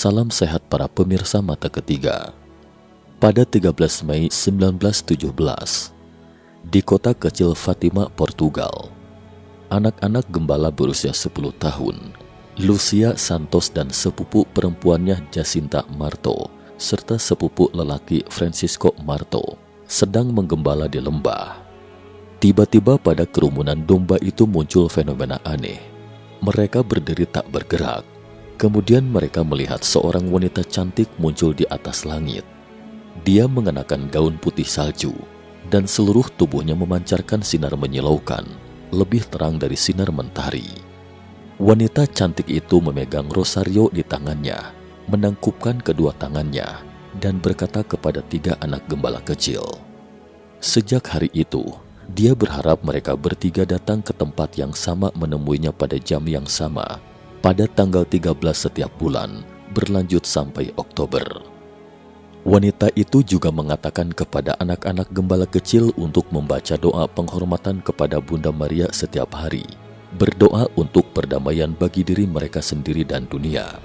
Salam sehat para pemirsa mata ketiga. Pada 13 Mei 1917, di kota kecil Fatima, Portugal, anak-anak gembala berusia 10 tahun, Lucia Santos dan sepupu perempuannya Jacinta Marto, serta sepupu lelaki Francisco Marto, sedang menggembala di lembah. Tiba-tiba pada kerumunan domba itu muncul fenomena aneh. Mereka berdiri tak bergerak. Kemudian mereka melihat seorang wanita cantik muncul di atas langit. Dia mengenakan gaun putih salju, dan seluruh tubuhnya memancarkan sinar menyilaukan, lebih terang dari sinar mentari. Wanita cantik itu memegang rosario di tangannya, menangkupkan kedua tangannya, dan berkata kepada 3 anak gembala kecil. Sejak hari itu, dia berharap mereka bertiga datang ke tempat yang sama menemuinya pada jam yang sama, pada tanggal 13 setiap bulan, berlanjut sampai Oktober. Wanita itu juga mengatakan kepada anak-anak gembala kecil untuk membaca doa penghormatan kepada Bunda Maria setiap hari, berdoa untuk perdamaian bagi diri mereka sendiri dan dunia.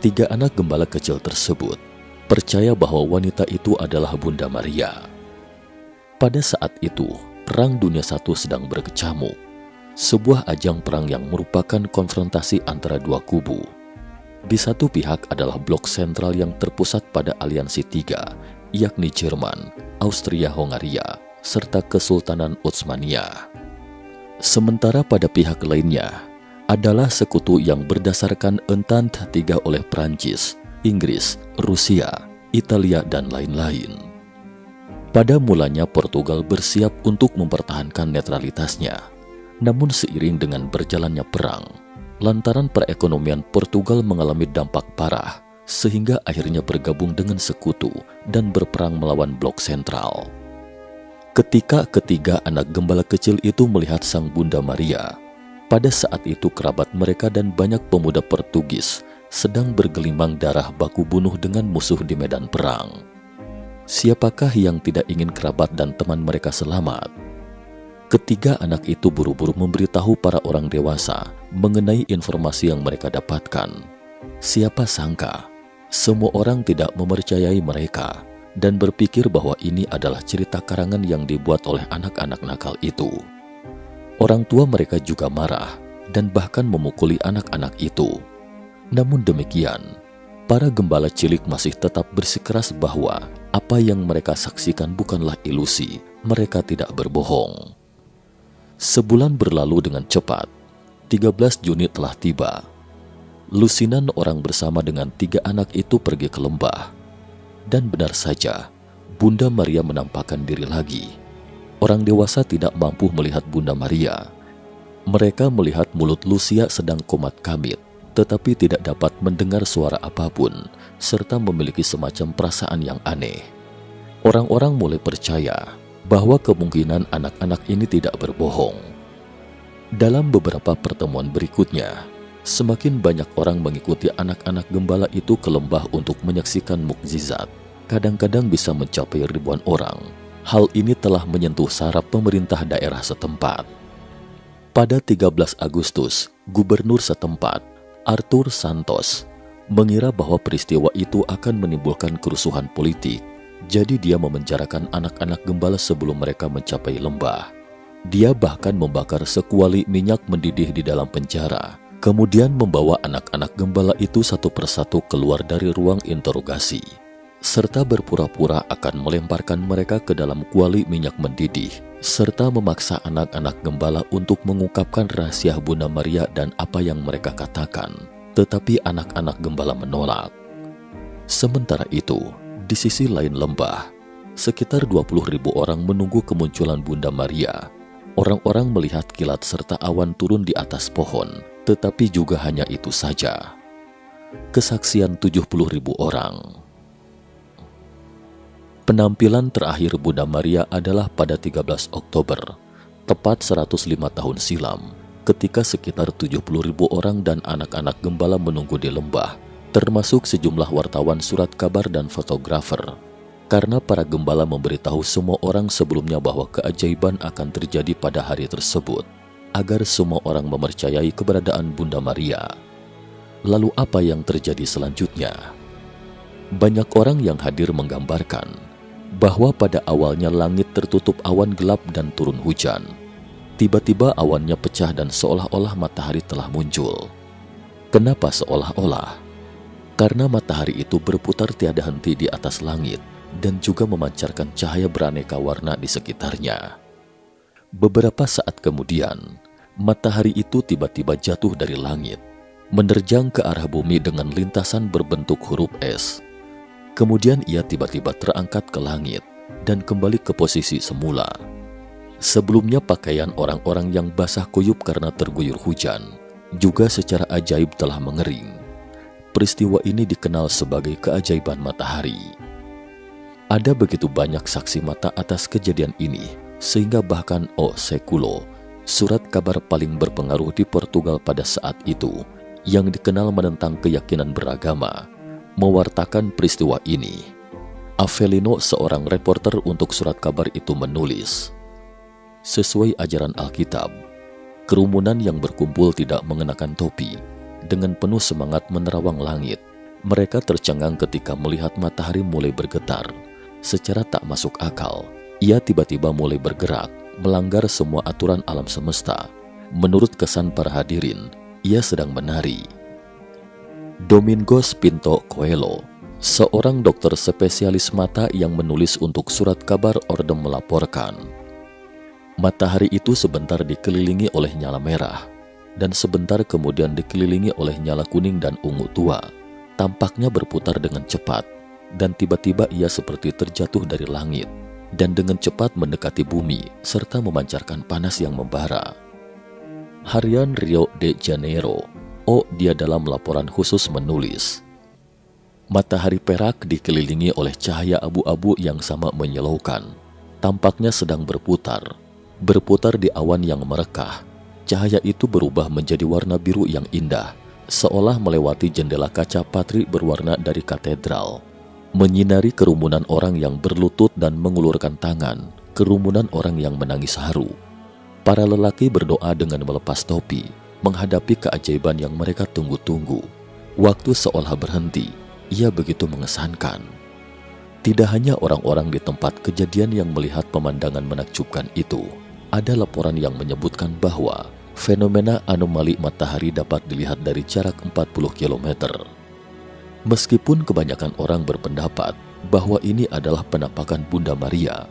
3 anak gembala kecil tersebut percaya bahwa wanita itu adalah Bunda Maria. Pada saat itu, Perang Dunia I sedang berkecamuk, sebuah ajang perang yang merupakan konfrontasi antara 2 kubu. Di satu pihak adalah blok sentral yang terpusat pada aliansi 3, yakni Jerman, Austria-Hongaria, serta Kesultanan Utsmaniyah. Sementara pada pihak lainnya adalah sekutu yang berdasarkan Entente 3 oleh Prancis, Inggris, Rusia, Italia, dan lain-lain. Pada mulanya Portugal bersiap untuk mempertahankan netralitasnya. Namun seiring dengan berjalannya perang, lantaran perekonomian Portugal mengalami dampak parah, sehingga akhirnya bergabung dengan sekutu dan berperang melawan blok sentral. Ketika ketiga anak gembala kecil itu melihat Sang Bunda Maria, pada saat itu kerabat mereka dan banyak pemuda Portugis sedang bergelimang darah baku bunuh dengan musuh di medan perang. Siapakah yang tidak ingin kerabat dan teman mereka selamat? Ketiga anak itu buru-buru memberitahu para orang dewasa mengenai informasi yang mereka dapatkan. Siapa sangka, semua orang tidak mempercayai mereka dan berpikir bahwa ini adalah cerita karangan yang dibuat oleh anak-anak nakal itu. Orang tua mereka juga marah dan bahkan memukuli anak-anak itu. Namun demikian, para gembala cilik masih tetap bersikeras bahwa apa yang mereka saksikan bukanlah ilusi, mereka tidak berbohong. Sebulan berlalu dengan cepat, 13 Juni telah tiba. Lusinan orang bersama dengan 3 anak itu pergi ke lembah. Dan benar saja, Bunda Maria menampakkan diri lagi. Orang dewasa tidak mampu melihat Bunda Maria. Mereka melihat mulut Lucia sedang komat-kamit, tetapi tidak dapat mendengar suara apapun, serta memiliki semacam perasaan yang aneh. Orang-orang mulai percaya bahwa kemungkinan anak-anak ini tidak berbohong. Dalam beberapa pertemuan berikutnya, semakin banyak orang mengikuti anak-anak gembala itu ke lembah untuk menyaksikan mukjizat. Kadang-kadang bisa mencapai ribuan orang. Hal ini telah menyentuh saraf pemerintah daerah setempat. Pada 13 Agustus, gubernur setempat, Arthur Santos, mengira bahwa peristiwa itu akan menimbulkan kerusuhan politik. Jadi dia memenjarakan anak-anak gembala sebelum mereka mencapai lembah. Dia bahkan membakar sekuali minyak mendidih di dalam penjara, kemudian membawa anak-anak gembala itu satu persatu keluar dari ruang interogasi, serta berpura-pura akan melemparkan mereka ke dalam kuali minyak mendidih, serta memaksa anak-anak gembala untuk mengungkapkan rahasia Bunda Maria dan apa yang mereka katakan. Tetapi anak-anak gembala menolak. Sementara itu, di sisi lain lembah, sekitar 20.000 orang menunggu kemunculan Bunda Maria. Orang-orang melihat kilat serta awan turun di atas pohon, tetapi juga hanya itu saja. Kesaksian 70.000 orang. Penampilan terakhir Bunda Maria adalah pada 13 Oktober, tepat 105 tahun silam, ketika sekitar 70.000 orang dan anak-anak gembala menunggu di lembah, termasuk sejumlah wartawan surat kabar dan fotografer. Karena para gembala memberitahu semua orang sebelumnya bahwa keajaiban akan terjadi pada hari tersebut, agar semua orang mempercayai keberadaan Bunda Maria. Lalu apa yang terjadi selanjutnya? Banyak orang yang hadir menggambarkan bahwa pada awalnya langit tertutup awan gelap dan turun hujan. Tiba-tiba awannya pecah dan seolah-olah matahari telah muncul. Kenapa seolah-olah? Karena matahari itu berputar tiada henti di atas langit dan juga memancarkan cahaya beraneka warna di sekitarnya. Beberapa saat kemudian, matahari itu tiba-tiba jatuh dari langit, menerjang ke arah bumi dengan lintasan berbentuk huruf S. Kemudian ia tiba-tiba terangkat ke langit dan kembali ke posisi semula. Sebelumnya pakaian orang-orang yang basah kuyup karena terguyur hujan juga secara ajaib telah mengering. Peristiwa ini dikenal sebagai keajaiban matahari. Ada begitu banyak saksi mata atas kejadian ini, sehingga bahkan O Século, surat kabar paling berpengaruh di Portugal pada saat itu, yang dikenal menentang keyakinan beragama, mewartakan peristiwa ini. Avelino, seorang reporter untuk surat kabar itu, menulis, sesuai ajaran Alkitab, kerumunan yang berkumpul tidak mengenakan topi, dengan penuh semangat menerawang langit. Mereka tercengang ketika melihat matahari mulai bergetar. Secara tak masuk akal, ia tiba-tiba mulai bergerak, melanggar semua aturan alam semesta. Menurut kesan para hadirin, ia sedang menari. Domingos Pinto Coelho, seorang dokter spesialis mata yang menulis untuk surat kabar Ordem, melaporkan, matahari itu sebentar dikelilingi oleh nyala merah, dan sebentar kemudian dikelilingi oleh nyala kuning dan ungu tua. Tampaknya berputar dengan cepat, dan tiba-tiba ia seperti terjatuh dari langit, dan dengan cepat mendekati bumi, serta memancarkan panas yang membara. Harian Rio de Janeiro, dia dalam laporan khusus menulis, matahari perak dikelilingi oleh cahaya abu-abu yang sama menyilaukan. Tampaknya sedang berputar di awan yang merekah. Cahaya itu berubah menjadi warna biru yang indah, seolah melewati jendela kaca patri berwarna dari katedral, menyinari kerumunan orang yang berlutut dan mengulurkan tangan, kerumunan orang yang menangis haru. Para lelaki berdoa dengan melepas topi, menghadapi keajaiban yang mereka tunggu-tunggu. Waktu seolah berhenti, ia begitu mengesankan. Tidak hanya orang-orang di tempat kejadian yang melihat pemandangan menakjubkan itu, ada laporan yang menyebutkan bahwa fenomena anomali matahari dapat dilihat dari jarak 40 km. Meskipun kebanyakan orang berpendapat bahwa ini adalah penampakan Bunda Maria,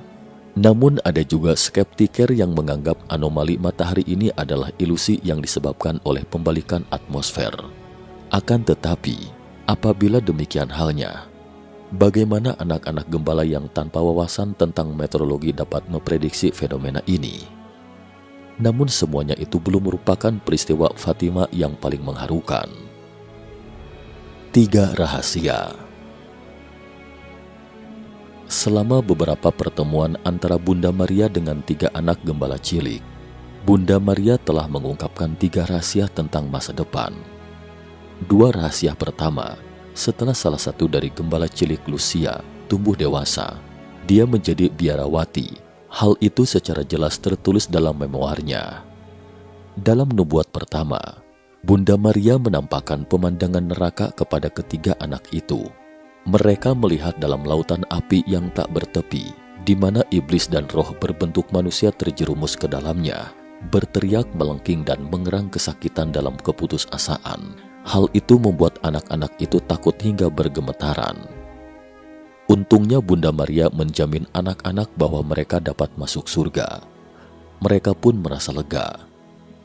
namun ada juga skeptiker yang menganggap anomali matahari ini adalah ilusi yang disebabkan oleh pembalikan atmosfer. Akan tetapi, apabila demikian halnya, bagaimana anak-anak gembala yang tanpa wawasan tentang meteorologi dapat memprediksi fenomena ini? Namun semuanya itu belum merupakan peristiwa Fatima yang paling mengharukan. 3 rahasia. Selama beberapa pertemuan antara Bunda Maria dengan 3 anak gembala cilik, Bunda Maria telah mengungkapkan 3 rahasia tentang masa depan. 2 rahasia pertama, setelah salah satu dari gembala cilik Lucia tumbuh dewasa, dia menjadi biarawati. Hal itu secara jelas tertulis dalam memoarnya. Dalam nubuat pertama, Bunda Maria menampakkan pemandangan neraka kepada ketiga anak itu. Mereka melihat dalam lautan api yang tak bertepi, di mana iblis dan roh berbentuk manusia terjerumus ke dalamnya, berteriak melengking dan mengerang kesakitan dalam keputusasaan. Hal itu membuat anak-anak itu takut hingga bergemetaran. Untungnya Bunda Maria menjamin anak-anak bahwa mereka dapat masuk surga. Mereka pun merasa lega.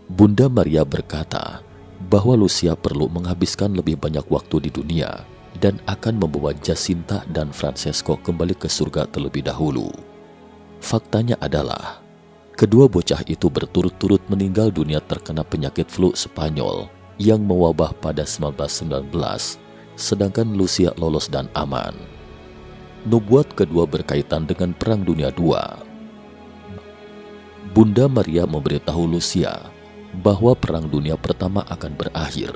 Bunda Maria berkata bahwa Lucia perlu menghabiskan lebih banyak waktu di dunia dan akan membawa Jacinta dan Francesco kembali ke surga terlebih dahulu. Faktanya adalah, kedua bocah itu berturut-turut meninggal dunia terkena penyakit flu Spanyol yang mewabah pada 1919, sedangkan Lucia lolos dan aman. Nubuat kedua berkaitan dengan Perang Dunia II. Bunda Maria memberitahu Lucia bahwa Perang Dunia Pertama akan berakhir.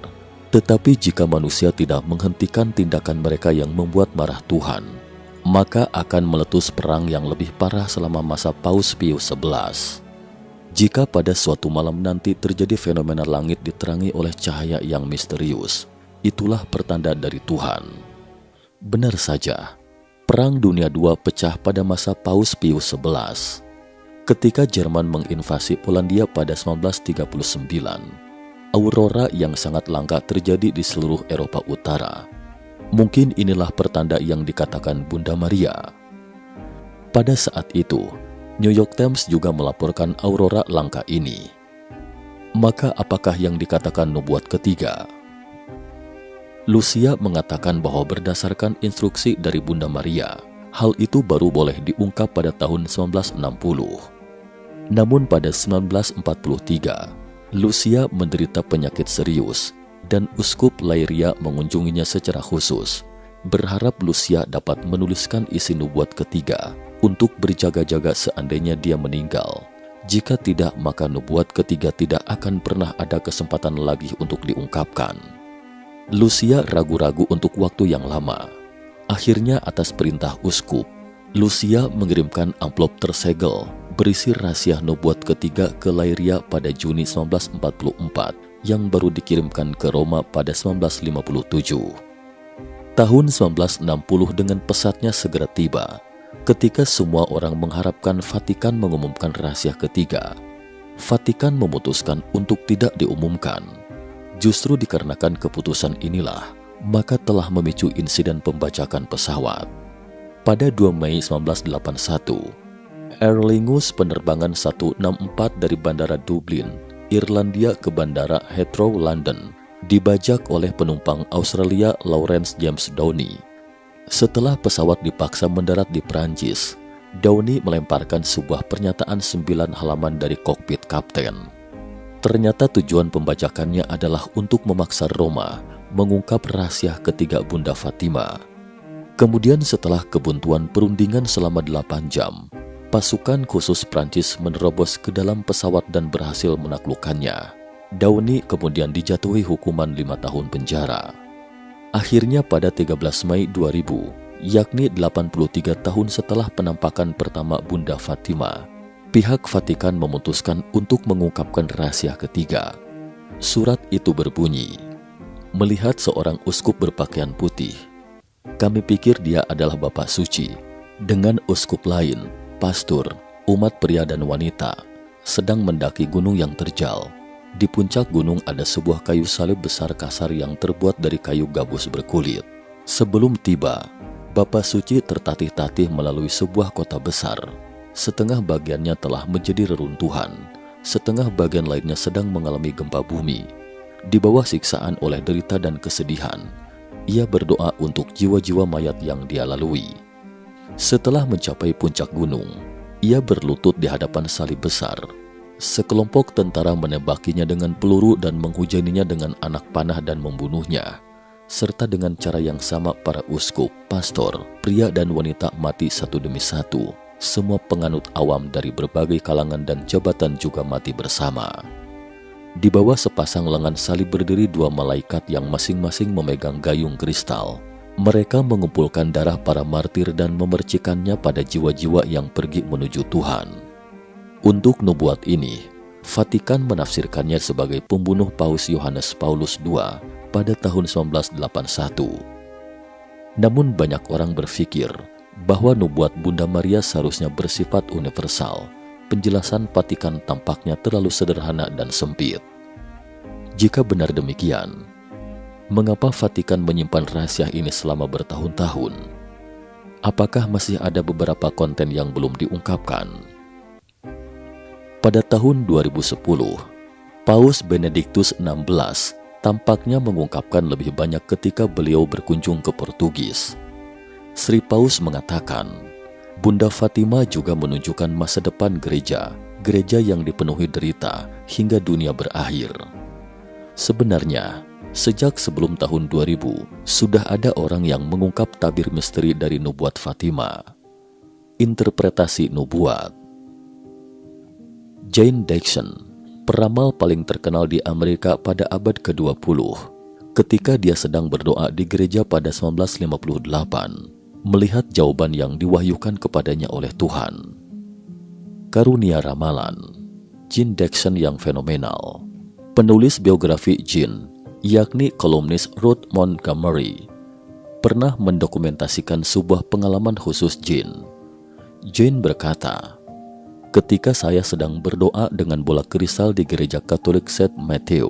Tetapi jika manusia tidak menghentikan tindakan mereka yang membuat marah Tuhan, maka akan meletus perang yang lebih parah selama masa Paus Pius XI. Jika pada suatu malam nanti terjadi fenomena langit diterangi oleh cahaya yang misterius, itulah pertanda dari Tuhan. Benar saja, Perang Dunia II pecah pada masa Paus Pius XI. Ketika Jerman menginvasi Polandia pada 1939, aurora yang sangat langka terjadi di seluruh Eropa Utara. Mungkin inilah pertanda yang dikatakan Bunda Maria. Pada saat itu, New York Times juga melaporkan aurora langka ini. Maka apakah yang dikatakan nubuat ketiga? Lucia mengatakan bahwa berdasarkan instruksi dari Bunda Maria, hal itu baru boleh diungkap pada tahun 1960. Namun pada 1943, Lucia menderita penyakit serius dan Uskup Leiria mengunjunginya secara khusus, berharap Lucia dapat menuliskan isi nubuat ketiga untuk berjaga-jaga seandainya dia meninggal. Jika tidak, maka nubuat ketiga tidak akan pernah ada kesempatan lagi untuk diungkapkan. Lucia ragu-ragu untuk waktu yang lama. Akhirnya atas perintah uskup, Lucia mengirimkan amplop tersegel berisi rahasia nubuat ketiga ke Leiria pada Juni 1944 yang baru dikirimkan ke Roma pada 1957. Tahun 1960 dengan pesatnya segera tiba. Ketika semua orang mengharapkan Vatikan mengumumkan rahasia ketiga, Vatikan memutuskan untuk tidak diumumkan. Justru dikarenakan keputusan inilah, maka telah memicu insiden pembajakan pesawat. Pada 2 Mei 1981, Aer Lingus penerbangan 164 dari Bandara Dublin, Irlandia ke Bandara Heathrow, London, dibajak oleh penumpang Australia Lawrence James Downey. Setelah pesawat dipaksa mendarat di Prancis, Downey melemparkan sebuah pernyataan 9 halaman dari kokpit kapten. Ternyata tujuan pembajakannya adalah untuk memaksa Roma mengungkap rahasia ketiga Bunda Fatima. Kemudian setelah kebuntuan perundingan selama 8 jam, pasukan khusus Prancis menerobos ke dalam pesawat dan berhasil menaklukkannya. Downey kemudian dijatuhi hukuman 5 tahun penjara. Akhirnya pada 13 Mei 2000, yakni 83 tahun setelah penampakan pertama Bunda Fatima, pihak Vatikan memutuskan untuk mengungkapkan rahasia ketiga. Surat itu berbunyi, "Melihat seorang uskup berpakaian putih, kami pikir dia adalah Bapak Suci, dengan uskup lain, pastor, umat pria dan wanita, sedang mendaki gunung yang terjal. Di puncak gunung ada sebuah kayu salib besar kasar yang terbuat dari kayu gabus berkulit. Sebelum tiba, Bapak Suci tertatih-tatih melalui sebuah kota besar. Setengah bagiannya telah menjadi reruntuhan, setengah bagian lainnya sedang mengalami gempa bumi. Di bawah siksaan oleh derita dan kesedihan, ia berdoa untuk jiwa-jiwa mayat yang dia lalui. Setelah mencapai puncak gunung, ia berlutut di hadapan salib besar. Sekelompok tentara menembakinya dengan peluru dan menghujaninya dengan anak panah dan membunuhnya. Serta dengan cara yang sama para uskup, pastor, pria dan wanita mati satu demi satu. Semua penganut awam dari berbagai kalangan dan jabatan juga mati bersama. Di bawah sepasang lengan salib berdiri 2 malaikat yang masing-masing memegang gayung kristal. Mereka mengumpulkan darah para martir dan memercikannya pada jiwa-jiwa yang pergi menuju Tuhan. Untuk nubuat ini, Vatikan menafsirkannya sebagai pembunuh Paus Yohanes Paulus II pada tahun 1981. Namun banyak orang berpikir bahwa nubuat Bunda Maria seharusnya bersifat universal. Penjelasan Vatikan tampaknya terlalu sederhana dan sempit. Jika benar demikian, mengapa Vatikan menyimpan rahasia ini selama bertahun-tahun? Apakah masih ada beberapa konten yang belum diungkapkan? Pada tahun 2010, Paus Benediktus XVI tampaknya mengungkapkan lebih banyak ketika beliau berkunjung ke Portugis. Sri Paus mengatakan, Bunda Fatima juga menunjukkan masa depan gereja, gereja yang dipenuhi derita hingga dunia berakhir. Sebenarnya, sejak sebelum tahun 2000, sudah ada orang yang mengungkap tabir misteri dari nubuat Fatima. Interpretasi nubuat. Jane Dixon, peramal paling terkenal di Amerika pada abad ke-20, ketika dia sedang berdoa di gereja pada 1958, melihat jawaban yang diwahyukan kepadanya oleh Tuhan. Karunia ramalan. Jane Dixon yang fenomenal. Penulis biografi Jane, yakni kolumnis Ruth Montgomery, pernah mendokumentasikan sebuah pengalaman khusus Jane. Jane berkata, "Ketika saya sedang berdoa dengan bola kristal di gereja Katolik St. Matthew,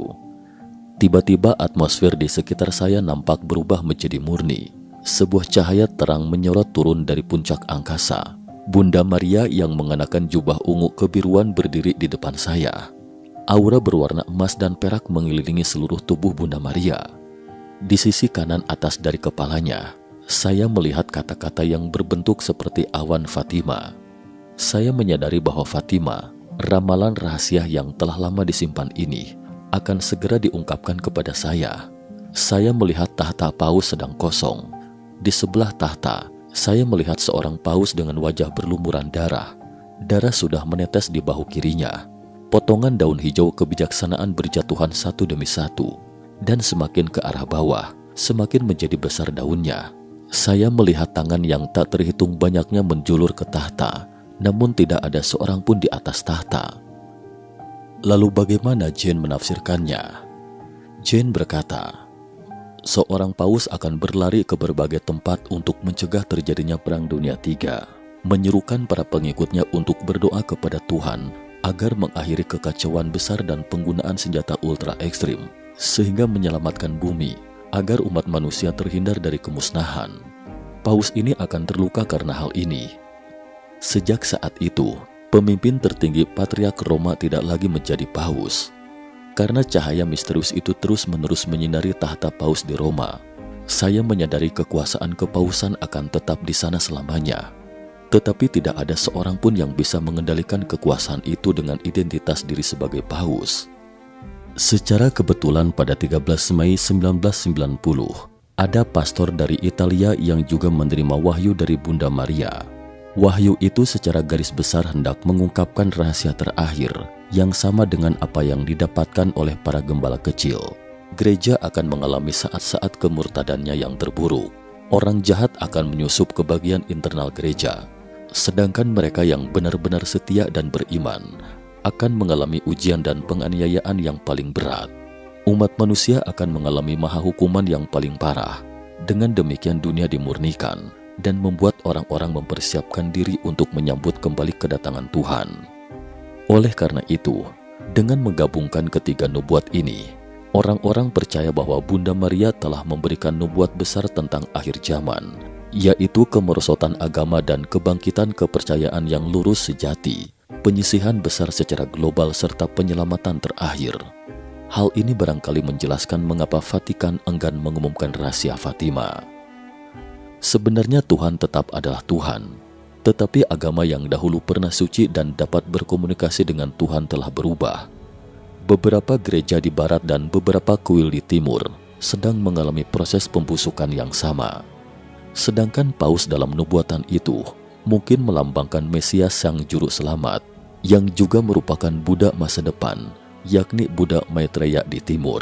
tiba-tiba atmosfer di sekitar saya nampak berubah menjadi murni. Sebuah cahaya terang menyorot turun dari puncak angkasa. Bunda Maria yang mengenakan jubah ungu kebiruan berdiri di depan saya. Aura berwarna emas dan perak mengelilingi seluruh tubuh Bunda Maria. Di sisi kanan atas dari kepalanya, saya melihat kata-kata yang berbentuk seperti awan Fatima. Saya menyadari bahwa Fatima, ramalan rahasia yang telah lama disimpan ini, akan segera diungkapkan kepada saya. Saya melihat tahta paus sedang kosong. Di sebelah tahta, saya melihat seorang paus dengan wajah berlumuran darah. Darah sudah menetes di bahu kirinya. Potongan daun hijau kebijaksanaan berjatuhan satu demi satu, dan semakin ke arah bawah, semakin menjadi besar daunnya. Saya melihat tangan yang tak terhitung banyaknya menjulur ke tahta, namun tidak ada seorang pun di atas tahta." Lalu bagaimana Jane menafsirkannya? Jane berkata, "Seorang paus akan berlari ke berbagai tempat untuk mencegah terjadinya Perang Dunia III, menyerukan para pengikutnya untuk berdoa kepada Tuhan agar mengakhiri kekacauan besar dan penggunaan senjata ultra ekstrim, sehingga menyelamatkan bumi agar umat manusia terhindar dari kemusnahan. Paus ini akan terluka karena hal ini." Sejak saat itu, pemimpin tertinggi Patriark Roma tidak lagi menjadi paus. Karena cahaya misterius itu terus-menerus menyinari tahta paus di Roma, saya menyadari kekuasaan kepausan akan tetap di sana selamanya. Tetapi tidak ada seorang pun yang bisa mengendalikan kekuasaan itu dengan identitas diri sebagai paus. Secara kebetulan pada 13 Mei 1990, ada pastor dari Italia yang juga menerima wahyu dari Bunda Maria. Wahyu itu secara garis besar hendak mengungkapkan rahasia terakhir yang sama dengan apa yang didapatkan oleh para gembala kecil. Gereja akan mengalami saat-saat kemurtadannya yang terburuk. Orang jahat akan menyusup ke bagian internal gereja, sedangkan mereka yang benar-benar setia dan beriman akan mengalami ujian dan penganiayaan yang paling berat. Umat manusia akan mengalami maha hukuman yang paling parah. Dengan demikian dunia dimurnikan dan membuat orang-orang mempersiapkan diri untuk menyambut kembali kedatangan Tuhan. Oleh karena itu, dengan menggabungkan ketiga nubuat ini, orang-orang percaya bahwa Bunda Maria telah memberikan nubuat besar tentang akhir zaman, yaitu kemerosotan agama dan kebangkitan kepercayaan yang lurus sejati, penyisihan besar secara global serta penyelamatan terakhir. Hal ini barangkali menjelaskan mengapa Vatikan enggan mengumumkan rahasia Fatima. Sebenarnya Tuhan tetap adalah Tuhan, tetapi agama yang dahulu pernah suci dan dapat berkomunikasi dengan Tuhan telah berubah. Beberapa gereja di barat dan beberapa kuil di timur sedang mengalami proses pembusukan yang sama. Sedangkan paus dalam nubuatan itu mungkin melambangkan Mesias sang juru selamat, yang juga merupakan Buddha masa depan, yakni Buddha Maitreya di timur.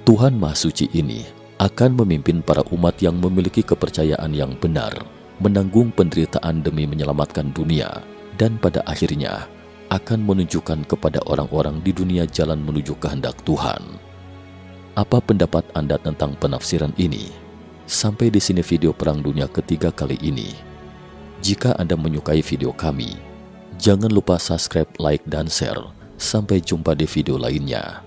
Tuhan Maha Suci ini akan memimpin para umat yang memiliki kepercayaan yang benar, menanggung penderitaan demi menyelamatkan dunia, dan pada akhirnya akan menunjukkan kepada orang-orang di dunia jalan menuju kehendak Tuhan. Apa pendapat Anda tentang penafsiran ini? Sampai di sini video Perang Dunia Ketiga kali ini. Jika Anda menyukai video kami, jangan lupa subscribe, like, dan share. Sampai jumpa di video lainnya.